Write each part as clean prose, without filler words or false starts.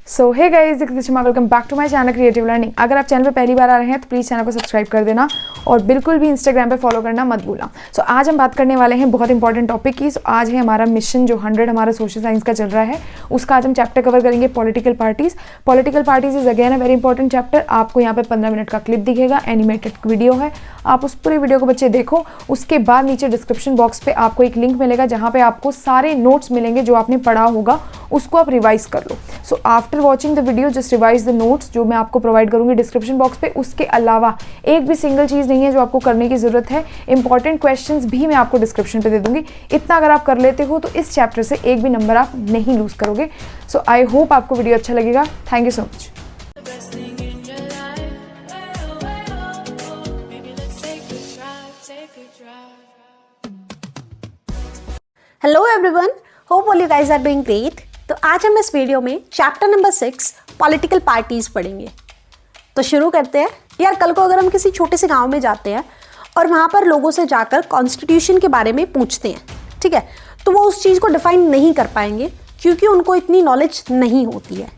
So hey guys, welcome back to my channel creative learning. अगर आप channel पे पहली बार आ रहे हैं तो प्लीज़ चैनल को सब्सक्राइब कर देना और बिल्कुल भी इंस्टाग्राम पे फॉलो करना मत भूलना। सो आज हम बात करने वाले हैं बहुत इंपॉर्टेंट टॉपिक की। सो आज है हमारा मिशन जो 100 हमारा सोशल साइंस का चल रहा है, उसका आज हम चैप्टर कवर करेंगे political parties. Political parties is again a very important chapter. आपको यहाँ पे 15 मिनट का क्लिप दिखेगा, एनिमेटेड वीडियो है, आप उस पूरे वीडियो को बच्चे देखो। उसके बाद नीचे डिस्क्रिप्शन बॉक्स पे आपको एक लिंक मिलेगा जहाँ पे आपको सारे नोट्स मिलेंगे जो आपने पढ़ा होगा, उसको आप रिवाइज कर लो। So after watching the video just revise the notes जो मैं आपको प्रोवाइड करूंगी डिस्क्रिप्शन बॉक्स पे। उसके अलावा एक भी सिंगल चीज़ नहीं है जो आपको करने की ज़रूरत है, इंपॉर्टेंट क्वेश्चंस भी मैं आपको डिस्क्रिप्शन पे दे दूंगी। इतना अगर आप कर लेते हो तो इस चैप्टर से एक भी नंबर आप नहीं लूज करोगे। सो आई होप आपको वीडियो अच्छा लगेगा। Thank you so much. Hello everyone, hope all you guys are doing great. तो आज हम इस वीडियो में चैप्टर नंबर 6 पॉलिटिकल पार्टीज पढ़ेंगे। तो शुरू करते हैं। यार कल को अगर हम किसी छोटे से गांव में जाते हैं और वहाँ पर लोगों से जाकर कॉन्स्टिट्यूशन के बारे में पूछते हैं, ठीक है, तो वो उस चीज़ को डिफाइन नहीं कर पाएंगे क्योंकि उनको इतनी नॉलेज नहीं होती है।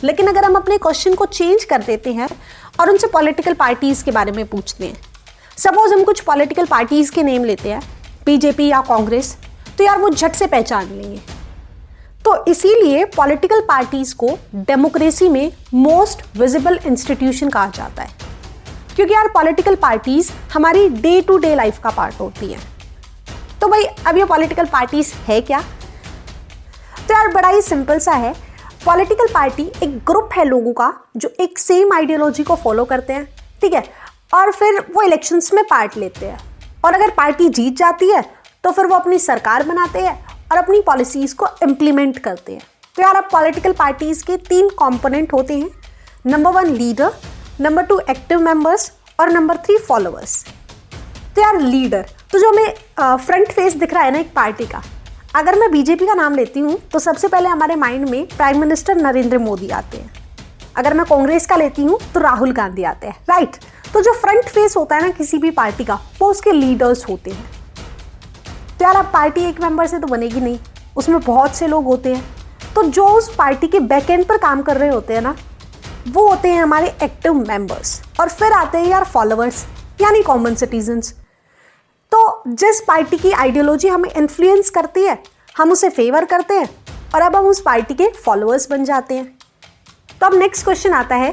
लेकिन अगर हम अपने क्वेश्चन को चेंज कर देते हैं और उनसे पॉलिटिकल पार्टीज़ के बारे में पूछते हैं, सपोज हम कुछ पॉलिटिकल पार्टीज़ के नेम लेते हैं, बीजेपी या कांग्रेस, तो यार वो झट से पहचान लेंगे। तो इसीलिए पॉलिटिकल पार्टीज को डेमोक्रेसी में मोस्ट विजिबल इंस्टीट्यूशन कहा जाता है, क्योंकि यार पॉलिटिकल पार्टीज हमारी डे टू डे लाइफ का पार्ट होती हैं। तो भाई अब ये पॉलिटिकल पार्टीज है क्या? तो यार बड़ा ही सिंपल सा है। पॉलिटिकल पार्टी एक ग्रुप है लोगों का जो एक सेम आइडियोलॉजी को फॉलो करते हैं, ठीक है, और फिर वो इलेक्शंस में पार्ट लेते हैं। और अगर पार्टी जीत जाती है तो फिर वो अपनी सरकार बनाते हैं और अपनी पॉलिसीज़ को इम्प्लीमेंट करते हैं। तो यार अब पॉलिटिकल पार्टीज़ के 3 कंपोनेंट होते हैं। Number 1 leader, number 2 active members और नंबर 3 फॉलोअर्स। तो यार लीडर, तो जो हमें फ्रंट फेस दिख रहा है ना एक पार्टी का, अगर मैं बीजेपी का नाम लेती हूँ तो सबसे पहले हमारे माइंड में प्राइम मिनिस्टर नरेंद्र मोदी आते हैं। अगर मैं कांग्रेस का लेती हूँ तो राहुल गांधी आते हैं, राइट। तो जो फ्रंट फेस होता है ना किसी भी पार्टी का, वो उसके लीडर्स होते हैं। तो यार अब पार्टी एक मेंबर से तो बनेगी नहीं, उसमें बहुत से लोग होते हैं। तो जो उस पार्टी के बैक एंड पर काम कर रहे होते हैं ना, वो होते हैं हमारे एक्टिव मेंबर्स। और फिर आते हैं यार फॉलोअर्स, यानी कॉमन सिटीजन्स। तो जिस पार्टी की आइडियोलॉजी हमें इन्फ्लुएंस करती है, हम उसे फेवर करते हैं और अब हम उस पार्टी के फॉलोअर्स बन जाते हैं। तो अब नेक्स्ट क्वेश्चन आता है,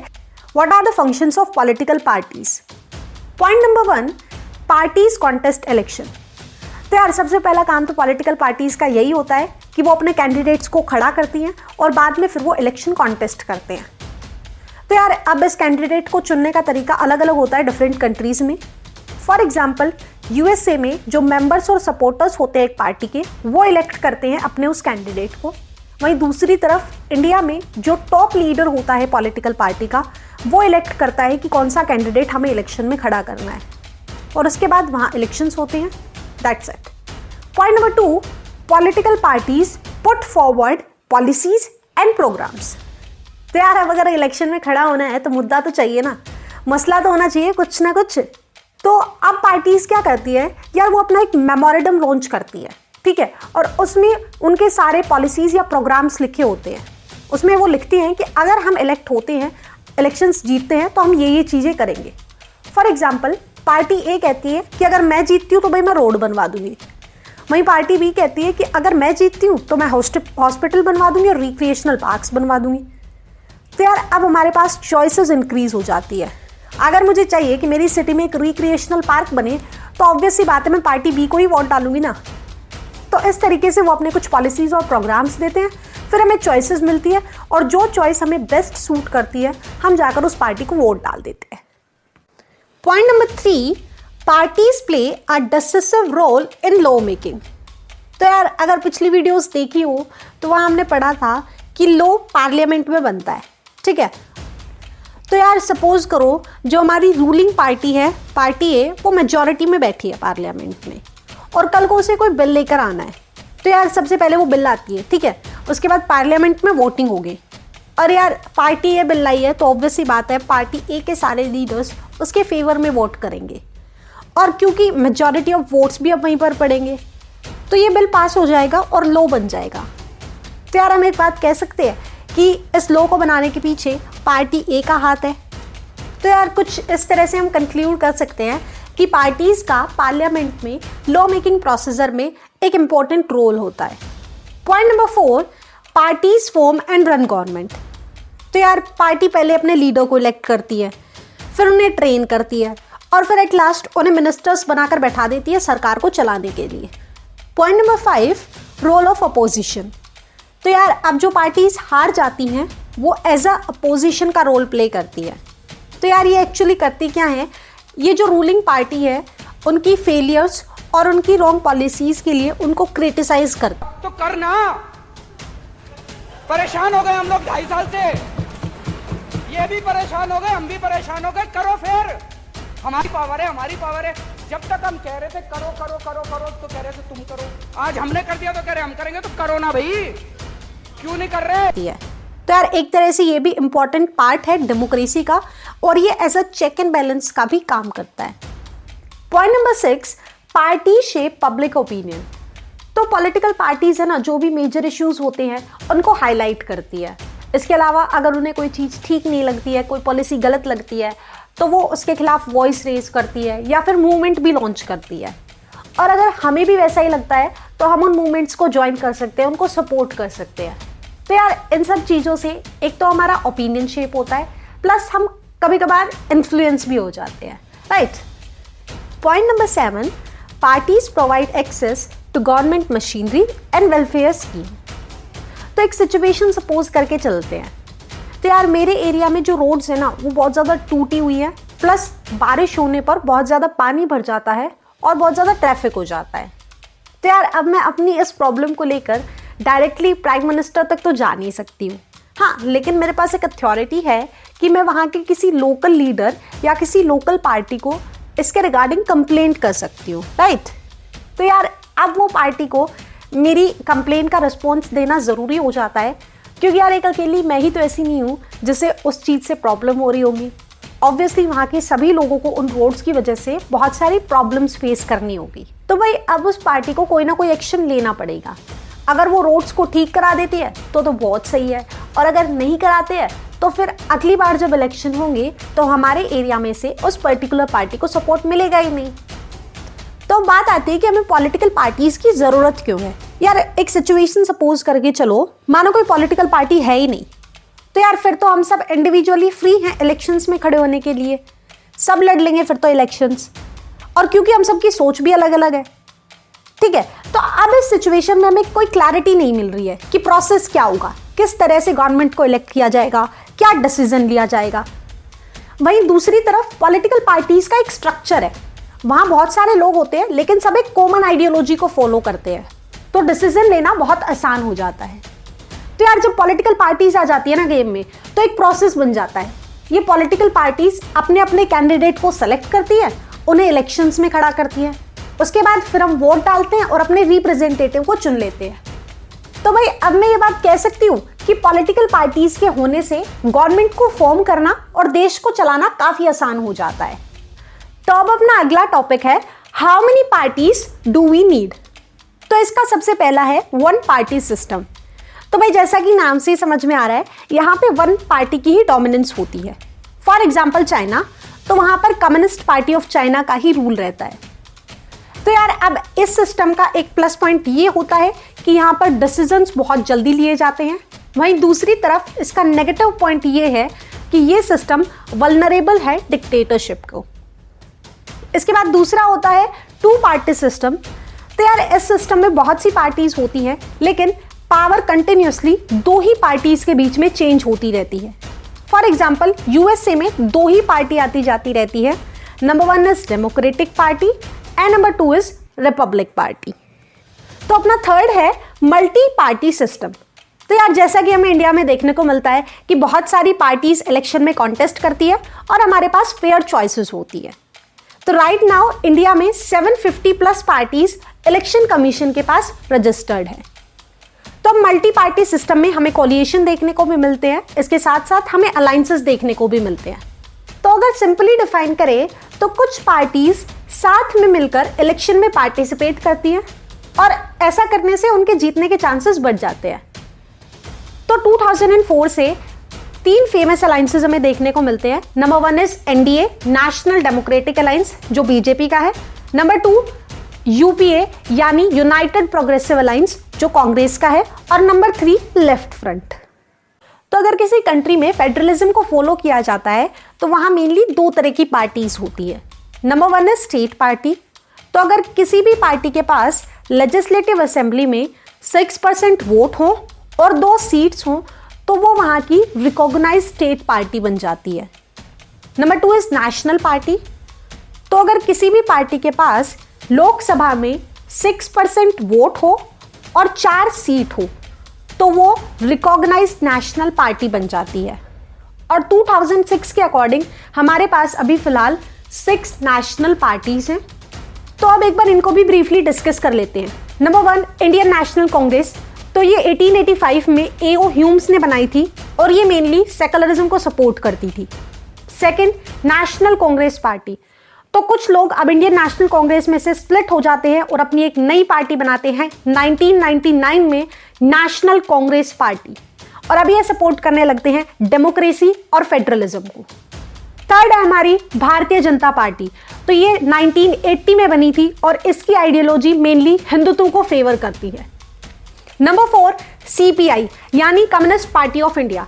what are the functions of political parties? Point number 1, parties contest election. तो यार सबसे पहला काम तो पॉलिटिकल पार्टीज़ का यही होता है कि वो अपने कैंडिडेट्स को खड़ा करती हैं और बाद में फिर वो इलेक्शन कॉन्टेस्ट करते हैं। तो यार अब इस कैंडिडेट को चुनने का तरीका अलग अलग होता है डिफरेंट कंट्रीज़ में। फॉर एग्जांपल यूएसए में जो मेंबर्स और सपोर्टर्स होते हैं एक पार्टी के, वो इलेक्ट करते हैं अपने उस कैंडिडेट को। वहीं दूसरी तरफ इंडिया में जो टॉप लीडर होता है पॉलिटिकल पार्टी का, वो इलेक्ट करता है कि कौन सा कैंडिडेट हमें इलेक्शन में खड़ा करना है, और उसके बाद वहाँ इलेक्शंस होते हैं। That's it. Point number 2, political parties put forward policies and programs. तो यार अब अगर इलेक्शन में खड़ा होना है तो मुद्दा तो चाहिए ना, मसला तो होना चाहिए कुछ ना कुछ। तो अब पार्टीज क्या करती है यार, वो अपना एक मेमोरेंडम लॉन्च करती है, ठीक है, और उसमें उनके सारे पॉलिसीज या प्रोग्राम्स लिखे होते हैं। उसमें वो लिखती हैं कि अगर हम इलेक्ट होते हैं, इलेक्शंस जीतते हैं, तो हम ये चीज़ें करेंगे। फॉर एग्जाम्पल पार्टी ए कहती है कि अगर मैं जीतती हूँ तो भाई मैं रोड बनवा दूंगी। वहीं पार्टी बी कहती है कि अगर मैं जीतती हूँ तो मैं हॉस्पिटल बनवा दूंगी और रिक्रिएशनल पार्क्स बनवा दूंगी। तो यार अब हमारे पास चॉइसेस इंक्रीज हो जाती है। अगर मुझे चाहिए कि मेरी सिटी में एक रिक्रिएशनल पार्क बने तो ऑब्वियस सी बात है मैं पार्टी बी को ही वोट डालूंगी ना। तो इस तरीके से वो अपने कुछ पॉलिसीज़ और प्रोग्राम्स देते हैं, फिर हमें चॉइसेस मिलती है और जो चॉइस हमें बेस्ट सूट करती है हम जाकर उस पार्टी को वोट डाल देते हैं। Point number 3, parties play a decisive role in law making. तो यार अगर पिछली वीडियोस देखी हो तो वहाँ हमने पढ़ा था कि लॉ पार्लियामेंट में बनता है, ठीक है। तो यार सपोज करो जो हमारी रूलिंग पार्टी है, पार्टी ए, वो मेजॉरिटी में बैठी है पार्लियामेंट में और कल को उसे कोई बिल लेकर आना है। तो यार सबसे पहले वो बिल आती है, ठीक है, उसके बाद पार्लियामेंट में वोटिंग होगी। और यार पार्टी ए बिल लाई है तो ऑब्वियस सी बात है पार्टी ए के सारे लीडर्स उसके फेवर में वोट करेंगे, और क्योंकि मेजॉरिटी ऑफ वोट्स भी अब वहीं पर पड़ेंगे तो ये बिल पास हो जाएगा और लॉ बन जाएगा। तो यार हम एक बात कह सकते हैं कि इस लॉ को बनाने के पीछे पार्टी ए का हाथ है। तो यार कुछ इस तरह से हम कंक्लूड कर सकते हैं कि पार्टीज़ का पार्लियामेंट में लॉ मेकिंग प्रोसीजर में एक इम्पॉर्टेंट रोल होता है। Point number 4, parties form and run government. तो यार पार्टी पहले अपने लीडर को इलेक्ट करती है, फिर उन्हें ट्रेन करती है और फिर एट लास्ट उन्हें मिनिस्टर्स बनाकर बैठा देती है सरकार को चलाने के लिए। Point number 5, role of opposition. तो यार अब जो पार्टीज हार जाती हैं वो एज अ अपोजिशन का रोल प्ले करती है। तो यार ये एक्चुअली करती क्या है, ये जो रूलिंग पार्टी है उनकी फेलियर्स और उनकी रॉन्ग पॉलिसीज के लिए उनको क्रिटिसाइज करता। तो करना, परेशान हो गए हम लोग 2.5 साल से, ये भी परेशान हो गए, हम भी परेशान हो गए, करो फिर, हमारी पावर है, हमारी पावर है। जब तक हम कह रहे थे करो करो करो करो तो कह रहे थे तुम करो, आज हमने कर दिया तो कह रहे हम करेंगे, तो करो ना भाई, क्यों नहीं कर रहे। तो यार एक तरह से ये भी इम्पॉर्टेंट पार्ट है डेमोक्रेसी का और ये as a check and balance का भी काम करता है। Point number 6, party shape public opinion. तो पॉलिटिकल पार्टीज है ना, जो भी मेजर इश्यूज होते हैं उनको हाईलाइट करती है। इसके अलावा अगर उन्हें कोई चीज़ ठीक नहीं लगती है, कोई पॉलिसी गलत लगती है, तो वो उसके खिलाफ वॉइस रेज करती है या फिर मूवमेंट भी लॉन्च करती है। और अगर हमें भी वैसा ही लगता है तो हम उन मूवमेंट्स को ज्वाइन कर सकते हैं, उनको सपोर्ट कर सकते हैं। तो यार इन सब चीज़ों से एक तो हमारा ओपिनियन शेप होता है, प्लस हम कभी कभार इन्फ्लुएंस भी हो जाते हैं, right. Point number 7, parties provide access to government machinery and welfare scheme. तो एक सिचुएशन सपोज करके चलते हैं। तो यार मेरे एरिया में जो रोड्स है ना वो बहुत ज़्यादा टूटी हुई है, प्लस बारिश होने पर बहुत ज़्यादा पानी भर जाता है और बहुत ज़्यादा ट्रैफिक हो जाता है। तो यार अब मैं अपनी इस प्रॉब्लम को लेकर डायरेक्टली प्राइम मिनिस्टर तक तो जा नहीं सकती हूँ, हाँ, लेकिन मेरे पास एक अथॉरिटी है कि मैं वहाँ के किसी लोकल लीडर या किसी लोकल पार्टी को इसके रिगार्डिंग कंप्लेंट कर सकती हूँ, राइट। तो यार अब वो पार्टी को मेरी कंप्लेंट का रिस्पॉन्स देना ज़रूरी हो जाता है, क्योंकि यार एक अकेली मैं ही तो ऐसी नहीं हूँ जिसे उस चीज़ से प्रॉब्लम हो रही होगी। ऑब्वियसली वहाँ के सभी लोगों को उन रोड्स की वजह से बहुत सारी प्रॉब्लम्स फेस करनी होगी। तो भाई अब उस पार्टी को कोई ना कोई एक्शन लेना पड़ेगा। अगर वो रोड्स को ठीक करा देती है तो बहुत सही है, और अगर नहीं कराते हैं तो फिर अगली बार जब इलेक्शन होंगे तो हमारे एरिया में से उस पर्टिकुलर पार्टी को सपोर्ट मिलेगा ही नहीं। तो बात आती है कि हमें पॉलिटिकल पार्टीज़ की ज़रूरत क्यों है। यार एक सिचुएशन सपोज करके चलो, मानो कोई पॉलिटिकल पार्टी है ही नहीं, तो यार फिर तो हम सब इंडिविजुअली फ्री हैं इलेक्शंस में खड़े होने के लिए, सब लड़ लेंगे फिर तो इलेक्शंस। और क्योंकि हम सबकी सोच भी अलग अलग है, ठीक है, तो अब इस सिचुएशन में हमें कोई क्लैरिटी नहीं मिल रही है कि प्रोसेस क्या होगा, किस तरह से गवर्नमेंट को इलेक्ट किया जाएगा, क्या डिसीजन लिया जाएगा। वहीं दूसरी तरफ पॉलिटिकल पार्टीज़ का एक स्ट्रक्चर है, वहाँ बहुत सारे लोग होते हैं लेकिन सब एक कॉमन आइडियोलॉजी को फॉलो करते हैं, तो डिसीजन लेना बहुत आसान हो जाता है। तो यार जब पॉलिटिकल पार्टीज आ जाती है ना गेम में, तो एक प्रोसेस बन जाता है। ये पॉलिटिकल पार्टीज अपने अपने कैंडिडेट को सेलेक्ट करती है, उन्हें इलेक्शंस में खड़ा करती है, उसके बाद फिर हम वोट डालते हैं और अपने रिप्रेजेंटेटिव को चुन लेते हैं। तो भाई अब मैं ये बात कह सकती हूँ कि पॉलिटिकल पार्टीज के होने से गवर्नमेंट को फॉर्म करना और देश को चलाना काफी आसान हो जाता है। तो अब अपना अगला टॉपिक है, how many parties do we need. तो इसका सबसे पहला है वन पार्टी सिस्टम। तो भाई जैसा कि नाम से ही समझ में आ रहा है, यहाँ पे वन पार्टी की ही डोमिनेंस होती है। फॉर एग्जाम्पल चाइना, तो वहाँ पर कम्युनिस्ट पार्टी ऑफ चाइना का ही रूल रहता है। तो यार अब इस सिस्टम का एक प्लस पॉइंट ये होता है कि यहाँ पर डिसीजंस बहुत जल्दी लिए जाते हैं। वहीं दूसरी तरफ इसका नेगेटिव पॉइंट ये है कि ये सिस्टम वल्नरेबल है डिक्टेटरशिप को। इसके बाद दूसरा होता है टू पार्टी सिस्टम। तो यार इस सिस्टम में बहुत सी पार्टीज होती हैं, लेकिन पावर कंटिन्यूसली दो ही पार्टीज के बीच में चेंज होती रहती है। फॉर एग्जाम्पल यूएसए में दो ही पार्टी आती जाती रहती है। Number 1 is democratic party and number 2 is Republic party. तो अपना थर्ड है मल्टी पार्टी सिस्टम। तो यार जैसा कि हमें इंडिया में देखने को मिलता है कि बहुत सारी पार्टीज इलेक्शन में कॉन्टेस्ट करती है और हमारे पास फेयर चॉइसेस होती है। तो राइट नाउ इंडिया में 750 प्लस पार्टीज इलेक्शन कमीशन के पास रजिस्टर्ड है। तो अब मल्टी पार्टी सिस्टम में हमें कोलिएशन देखने को भी मिलते हैं, इसके साथ साथ हमें अलायंसेस देखने को भी मिलते हैं। तो अगर सिंपली डिफाइन करें तो कुछ पार्टीज साथ में मिलकर इलेक्शन में पार्टिसिपेट करती हैं और ऐसा करने से उनके जीतने के चांसेस बढ़ जाते हैं। तो 2004 से 3 फेमस अलायंसेज हमें देखने को मिलते हैं। Number 1 is NDA, national democratic alliance, जो बीजेपी का है। नंबर 2 यूपीए यानी यूनाइटेड प्रोग्रेसिव अलायंस, जो कांग्रेस का है। और नंबर 3 लेफ्ट फ्रंट। तो अगर किसी कंट्री में फेडरलिज्म को फॉलो किया जाता है तो वहां मेनली 2 तरह की पार्टीज होती है। Number 1 is state party. तो अगर किसी भी पार्टी के पास लेजिस्लेटिव असेंबली में 6% वोट हो और 2 सीट्स हो तो वो वहां की रिकॉग्नाइज्ड स्टेट पार्टी बन जाती है। Number 2 is national party. तो अगर किसी भी पार्टी के पास लोकसभा में 6% वोट हो और 4 सीट हो तो वो रिकॉग्नाइज्ड नेशनल पार्टी बन जाती है। और 2006 के अकॉर्डिंग हमारे पास अभी फिलहाल 6 नेशनल पार्टीज हैं। तो अब एक बार इनको भी ब्रीफली डिस्कस कर लेते हैं। Number 1 Indian national Congress. तो ये 1885 में A.O. ह्यूम्स ने बनाई थी और ये मेनली सेकुलरिज्म को सपोर्ट करती थी। Second, national Congress party. तो कुछ लोग अब इंडियन नेशनल कांग्रेस में से स्प्लिट हो जाते हैं और अपनी एक नई पार्टी बनाते हैं 1999 में, नेशनल कांग्रेस पार्टी, और अब ये सपोर्ट करने लगते हैं डेमोक्रेसी और फेडरलिज्म को। थर्ड है हमारी भारतीय जनता पार्टी। तो ये 1980 में बनी थी और इसकी आइडियोलॉजी मेनली हिंदुत्व को फेवर करती है। नंबर 4 CPI यानी कम्युनिस्ट पार्टी ऑफ इंडिया।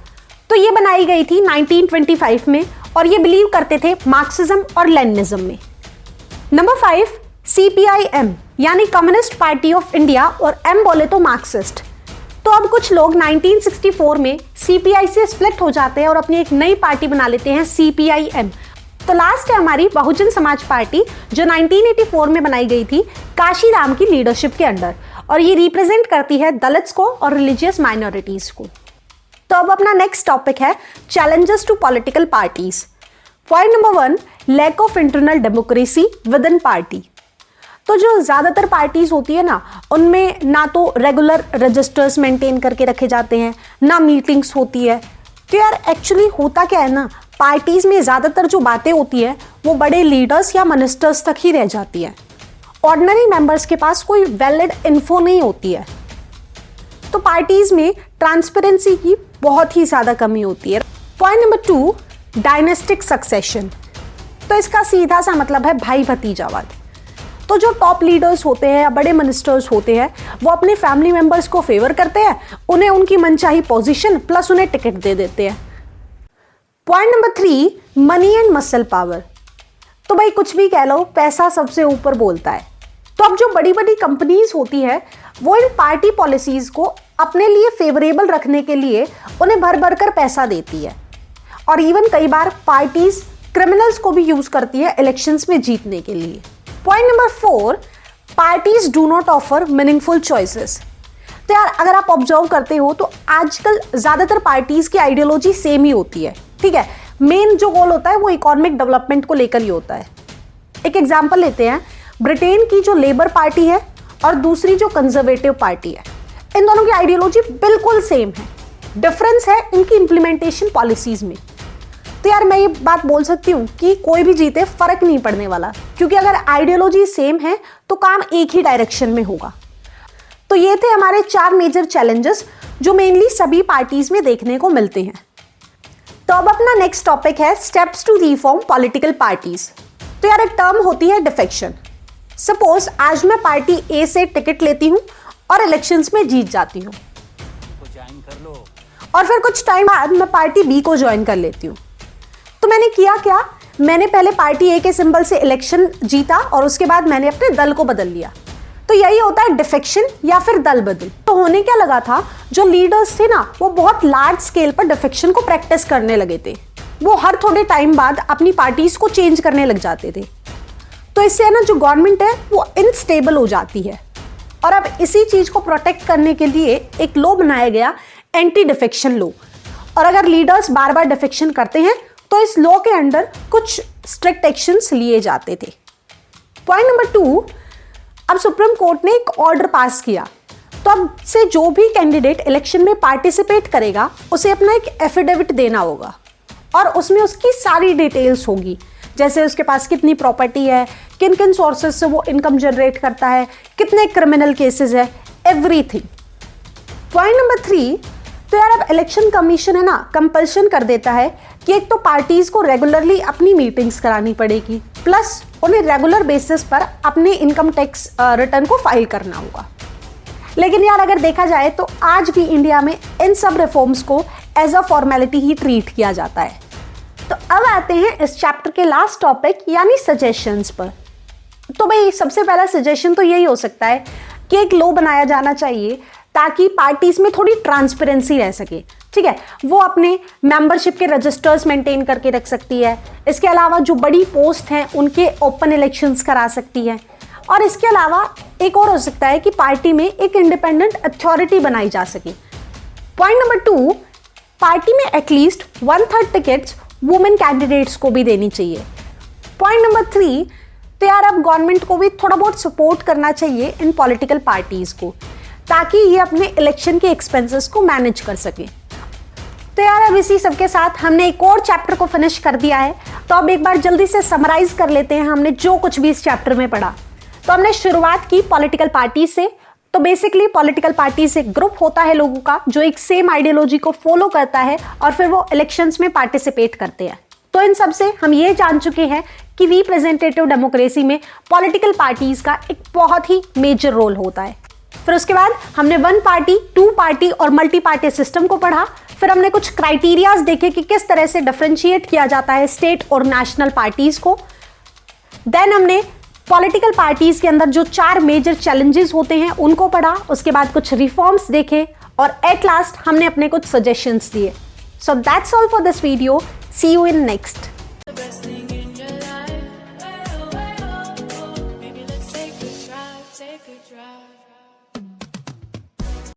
तो ये बनाई गई थी 1925 में और ये बिलीव करते थे मार्क्सिज्म और लेनिनिज्म में। नंबर 5 CPIM यानी कम्युनिस्ट पार्टी ऑफ इंडिया, और M बोले तो मार्क्सिस्ट। तो अब कुछ लोग 1964 में CPI से स्प्लिट हो जाते हैं और अपनी एक नई पार्टी बना लेते हैं CPIM। तो लास्ट है हमारी बहुजन समाज पार्टी, जो 1984 में बनाई गई थी काशीराम की लीडरशिप के अंडर, और ये रिप्रेजेंट करती है दलित्स को और रिलीजियस माइनॉरिटीज को। तो अब अपना नेक्स्ट टॉपिक है challenges to political parties. Point number 1, lack of internal democracy within party. तो जो ज़्यादातर पार्टीज होती है ना, उनमें ना तो रेगुलर रजिस्टर्स मेंटेन करके रखे जाते हैं, ना मीटिंग्स होती है। तो यार एक्चुअली होता क्या है ना, पार्टीज में ज़्यादातर जो बातें होती है वो बड़े लीडर्स या मिनिस्टर्स तक ही रह जाती है। ऑर्डिनरी मेंबर्स के पास कोई वैलिड इन्फो नहीं होती है। तो पार्टीज में ट्रांसपेरेंसी की बहुत ही ज़्यादा कमी होती है। Point number 2, dynastic succession. तो इसका सीधा सा मतलब है भाई भतीजावाद। तो जो टॉप लीडर्स होते हैं या बड़े मिनिस्टर्स होते हैं वो अपने फैमिली मेंबर्स को फेवर करते हैं, उन्हें उनकी मनचाही पोजीशन प्लस उन्हें टिकट दे देते हैं। Point number 3, money and muscle power. तो भाई कुछ भी कह लो, पैसा सबसे ऊपर बोलता है। तो अब जो बड़ी बड़ी कंपनीज होती है वो इन पार्टी पॉलिसीज को अपने लिए फेवरेबल रखने के लिए उन्हें भर भर कर पैसा देती है, और इवन कई बार पार्टीज क्रिमिनल्स को भी यूज करती है इलेक्शंस में जीतने के लिए। Point number 4, parties do not offer meaningful choices. तो यार अगर आप ऑब्जर्व करते हो तो आजकल ज्यादातर पार्टीज की आइडियोलॉजी सेम ही होती है, ठीक है। मेन जो गोल होता है वो इकोनॉमिक डेवलपमेंट को लेकर ही होता है। एक एग्जांपल लेते हैं, ब्रिटेन की जो लेबर पार्टी है और दूसरी जो कंजर्वेटिव पार्टी है, इन दोनों की आइडियोलॉजी बिल्कुल सेम है, डिफरेंस है इनकी इंप्लीमेंटेशन पॉलिसीज में। तो यार मैं ये बात बोल सकती हूँ कि कोई भी जीते फर्क नहीं पड़ने वाला, क्योंकि अगर आइडियोलॉजी सेम है तो काम एक ही डायरेक्शन में होगा। तो ये थे हमारे 4 मेजर चैलेंजेस जो मेनली सभी पार्टीज में देखने को मिलते हैं। तो अब अपना नेक्स्ट टॉपिक है steps to reform political parties. तो यार एक टर्म होती है डिफेक्शन। सपोज आज मैं पार्टी ए से टिकट लेती हूँ और इलेक्शंस में जीत जाती हूँ, और फिर कुछ टाइम बाद मैं पार्टी बी को ज्वाइन कर लेती हूँ। तो मैंने किया क्या, मैंने पहले पार्टी ए के सिंबल से इलेक्शन जीता और उसके बाद मैंने अपने दल को बदल लिया। तो यही होता है डिफेक्शन या फिर दल बदल। तो होने क्या लगा था, जो लीडर्स थे ना वो बहुत लार्ज स्केल पर डिफेक्शन को प्रैक्टिस करने लगे थे। वो हर थोड़े टाइम बाद अपनी पार्टीज को चेंज करने लग जाते थे। तो इससे है ना जो गवर्नमेंट है वो इनस्टेबल हो जाती है। और अब इसी चीज को प्रोटेक्ट करने के लिए एक लॉ बनाया गया, एंटी डिफेक्शन लॉ। और अगर लीडर्स बार बार डिफेक्शन करते हैं तो इस लॉ के अंडर कुछ स्ट्रिक्ट एक्शंस लिए जाते थे। पॉइंट नंबर 2, अब सुप्रीम कोर्ट ने एक ऑर्डर पास किया। तो अब से जो भी कैंडिडेट इलेक्शन में पार्टिसिपेट करेगा उसे अपना एक एफिडेविट देना होगा, और उसमें उसकी सारी डिटेल्स होगी, जैसे उसके पास कितनी प्रॉपर्टी है, किन किन सोर्सेज से वो इनकम जनरेट करता है, कितने क्रिमिनल केसेस है, एवरीथिंग। पॉइंट नंबर 3, तो यार अब इलेक्शन कमीशन है ना कंपल्शन कर देता है कि एक तो पार्टीज को रेगुलरली अपनी मीटिंग्स करानी पड़ेगी, प्लस उन्हें रेगुलर बेसिस पर अपने इनकम टैक्स रिटर्न को फाइल करना होगा। लेकिन यार अगर देखा जाए तो आज भी इंडिया में इन सब रिफॉर्म्स को एज अ फॉर्मेलिटी ही ट्रीट किया जाता है। तो अब आते हैं इस चैप्टर के लास्ट टॉपिक यानी सजेशंस पर। तो भाई सबसे पहला सजेशन तो यही हो सकता है कि एक लॉ बनाया जाना चाहिए ताकि पार्टीज में थोड़ी ट्रांसपेरेंसी रह सके। ठीक है, वो अपने मेंबरशिप के रजिस्टर्स मेंटेन करके रख सकती है। इसके अलावा जो बड़ी पोस्ट हैं उनके ओपन इलेक्शंस करा सकती है। और इसके अलावा एक और हो सकता है कि पार्टी में एक इंडिपेंडेंट अथॉरिटी बनाई जा सके। पॉइंट नंबर 2, पार्टी में एटलीस्ट 1/3 टिकट्स वुमेन कैंडिडेट्स को भी देनी चाहिए। पॉइंट नंबर 3, तो यार अब गवर्नमेंट को भी थोड़ा बहुत सपोर्ट करना चाहिए इन पॉलिटिकल पार्टीज को, ताकि ये अपने इलेक्शन के एक्सपेंसेस को मैनेज कर सके। तो यार अब इसी सब के साथ हमने एक और चैप्टर को फिनिश कर दिया है। तो अब एक बार जल्दी से समराइज कर लेते हैं हमने जो कुछ भी इस चैप्टर में पढ़ा। तो हमने शुरुआत की पॉलिटिकल पार्टी से। तो बेसिकली पॉलिटिकल पार्टी से ग्रुप होता है लोगों का जो एक सेम आइडियोलॉजी को फॉलो करता है और फिर वो इलेक्शंस में पार्टिसिपेट करते हैं। तो इन सब से हम ये जान चुके हैं कि रिप्रेजेंटेटिव डेमोक्रेसी में पॉलिटिकल पार्टीज का एक बहुत ही मेजर रोल होता है। फिर उसके बाद हमने 1 पार्टी, 2 पार्टी और मल्टी पार्टी सिस्टम को पढ़ा। फिर हमने कुछ क्राइटेरियाज देखे कि किस तरह से डिफरेंशिएट किया जाता है स्टेट और नेशनल पार्टीज को। देन हमने पॉलिटिकल पार्टीज के अंदर जो 4 मेजर चैलेंजेस होते हैं उनको पढ़ा। उसके बाद कुछ रिफॉर्म्स देखे और एट लास्ट हमने अपने कुछ सजेशंस दिए। So that's all for this video. See you in next. The best thing in your life. Baby, let's take a drive, take a drive.